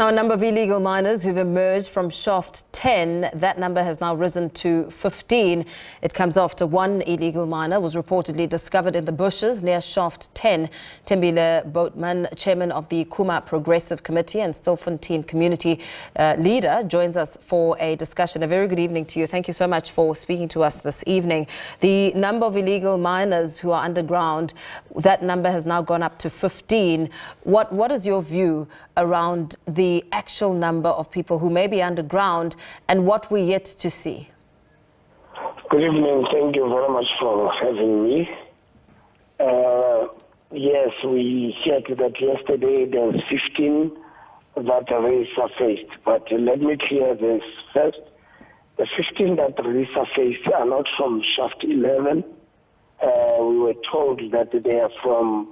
Now, a number of illegal miners who've emerged from Shaft 10, that number has now risen to 15. It comes after one illegal miner was reportedly discovered in the bushes near Shaft 10. Thembile Botman, chairman of the Khuma Progressive Committee and Stilfontein community leader, joins us for a discussion. A very good evening to you. Thank you so much for speaking to us this evening. The number of illegal miners who are underground, that number has now gone up to 15. What is your view around the actual number of people who may be underground and what we're yet to see? Good evening. Thank you very much for having me. Yes, we said that yesterday there was 15 that resurfaced, but let me clear this first. The 15 that resurfaced are not from Shaft 11. We were told that they are from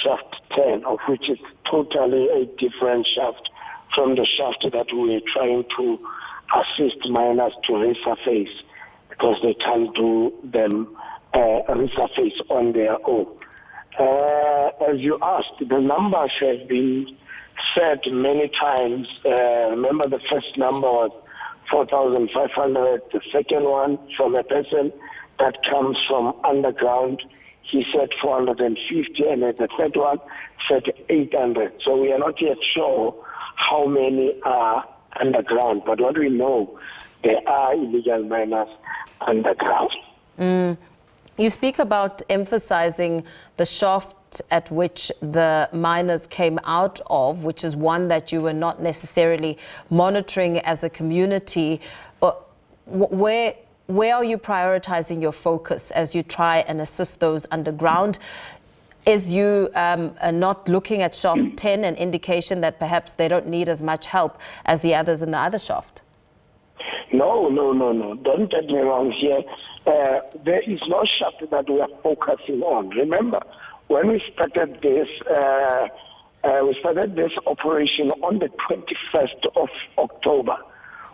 Shaft 10, of which it's totally a different shaft from the shaft that we're trying to assist miners to resurface, because they can't do them resurface on their own. As you asked, the numbers have been said many times. Remember, the first number was 4,500. The second one from a person that comes from underground, he said 450, and the third one said 800. So we are not yet sure how many are underground, but what we know, there are illegal miners underground. You speak about emphasizing the shaft at which the miners came out of, which is one that you were not necessarily monitoring as a community. Where are you prioritizing your focus as you try and assist those underground? Is you not looking at Shaft 10 an indication that perhaps they don't need as much help as the others in the other shaft? No. Don't get me wrong here. There is no shaft that we are focusing on. Remember, when we started this operation on the 21st of October,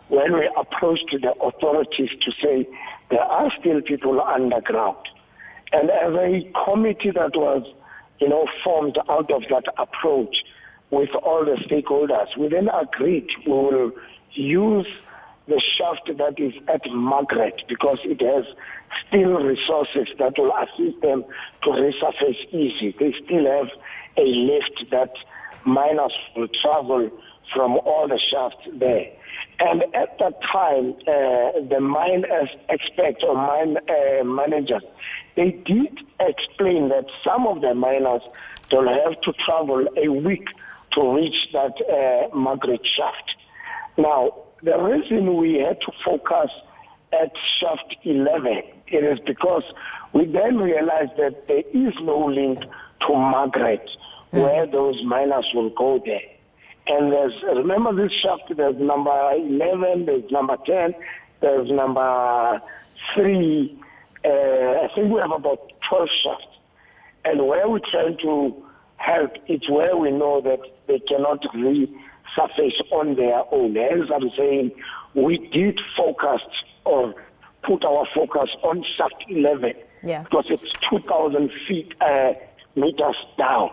when we approached the authorities to say there are still people underground. And as a committee that was, formed out of that approach with all the stakeholders, we then agreed we will use the shaft that is at Margaret, because it has still resources that will assist them to resurface easy. They still have a lift that miners will travel from all the shafts there. And at that time, the mine experts or mine managers, they did explain that some of the miners will have to travel a week to reach that Margaret shaft. Now, the reason we had to focus at Shaft 11, it is because we then realized that there is no link to Margaret where those miners will go there. And remember this shaft, there's number 11, there's number 10, there's number 3. I think we have about 12 shafts. And where we're trying to help, it's where we know that they cannot resurface on their own. Hence, I'm saying we did focus or put our focus on Shaft 11, because it's 2,000 meters down.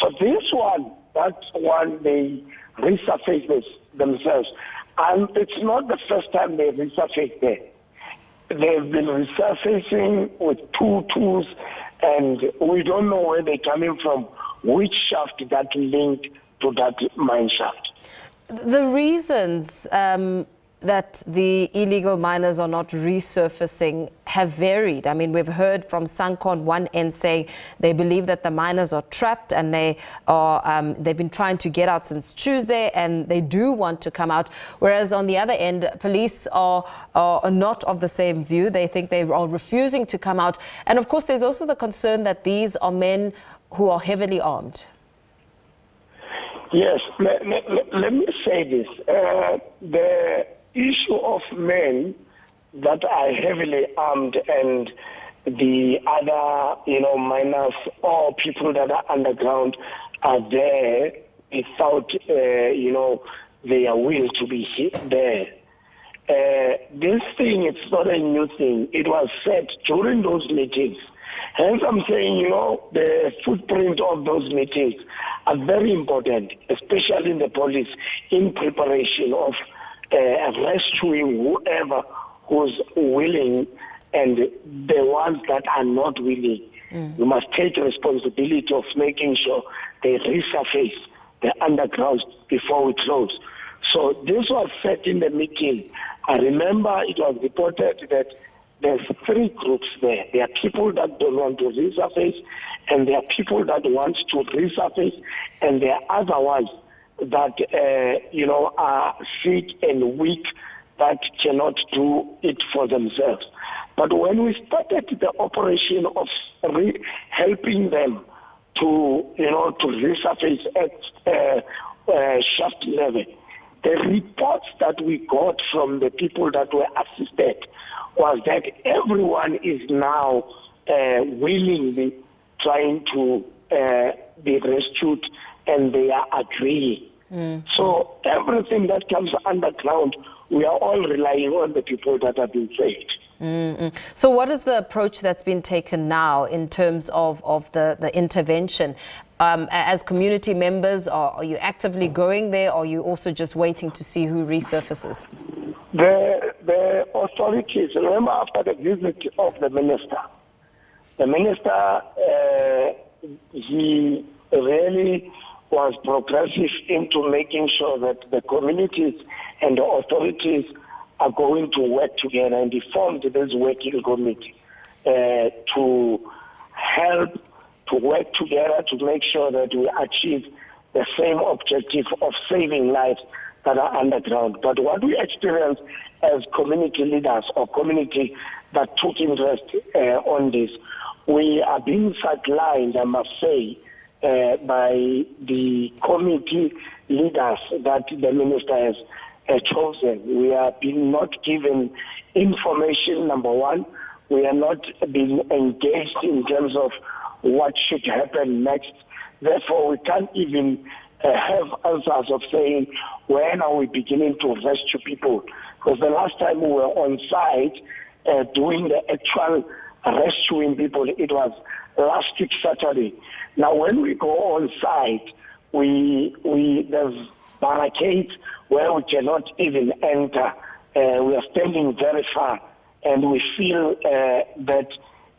So this one, that's one they resurface themselves. And it's not the first time they've resurfaced there. They've been resurfacing with 2 tools, and we don't know where they're coming from, which shaft that linked to that mine shaft. The reasons that the illegal miners are not resurfacing have varied. I mean, we've heard from Sankon one end saying they believe that the miners are trapped and they've been trying to get out since Tuesday and they do want to come out. Whereas on the other end, police are not of the same view. They think they are refusing to come out. And of course, there's also the concern that these are men who are heavily armed. Yes, let me say this. The issue of men that are heavily armed and the other, miners or people that are underground are there without, their will to be there. This thing, it's not a new thing. It was said during those meetings Hence, I'm saying, the footprint of those meetings are very important, especially in the police, in preparation of rescuing whoever who's willing and the ones that are not willing. We must take responsibility of making sure they resurface the underground before we close. So this was said in the meeting. I remember it was reported that there's 3 groups there. There are people that don't want to resurface, and there are people that want to resurface, and there are other ones that, are sick and weak that cannot do it for themselves. But when we started the operation of helping them to resurface at shaft level, the reports that we got from the people that were assisted was that everyone is now willingly trying to be rescued, and they are agreeing. So everything that comes underground, we are all relying on the people that have been saved. So what is the approach that's been taken now in terms of the intervention? As community members, are you actively going there, or are you also just waiting to see who resurfaces? The authorities, remember after the visit of the minister, he really was progressive into making sure that the communities and the authorities are going to work together, and he formed this working committee to help to work together to make sure that we achieve the same objective of saving lives that are underground. But what we experience as community leaders or community that took interest on this, we are being sidelined, I must say, by the committee leaders that the minister has chosen. We are being not given information, number one. We are not being engaged in terms of what should happen next. Therefore, we can't even have answers of saying, when are we beginning to rescue people? Because the last time we were on site doing the actual rescuing people, it was last week Saturday. Now, when we go on site, there's barricades where we cannot even enter. We are standing very far, and we feel that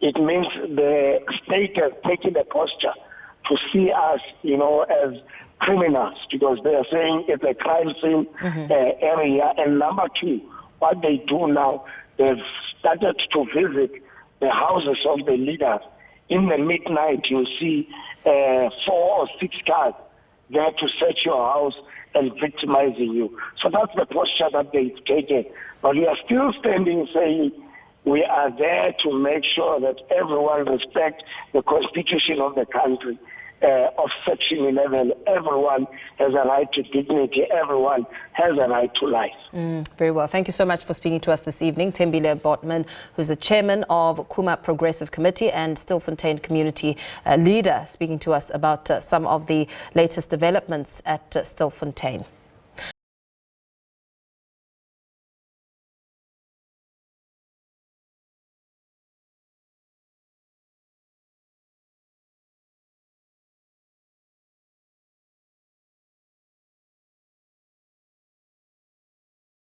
it means the state has taken a posture to see us, as criminals, because they are saying it's a crime scene area. And number 2, what they do now, they've started to visit the houses of the leaders. In the midnight, you see 4 or 6 cars there to search your house and victimizing you. So that's the posture that they've taken. But we are still standing saying we are there to make sure that everyone respects the constitution of the country. Of Section 11, everyone has a right to dignity, everyone has a right to life. Very well. Thank you so much for speaking to us this evening. Thembile Botman, who's the chairman of Khuma Progressive Committee and Stilfontein Community leader, speaking to us about some of the latest developments at Stilfontein.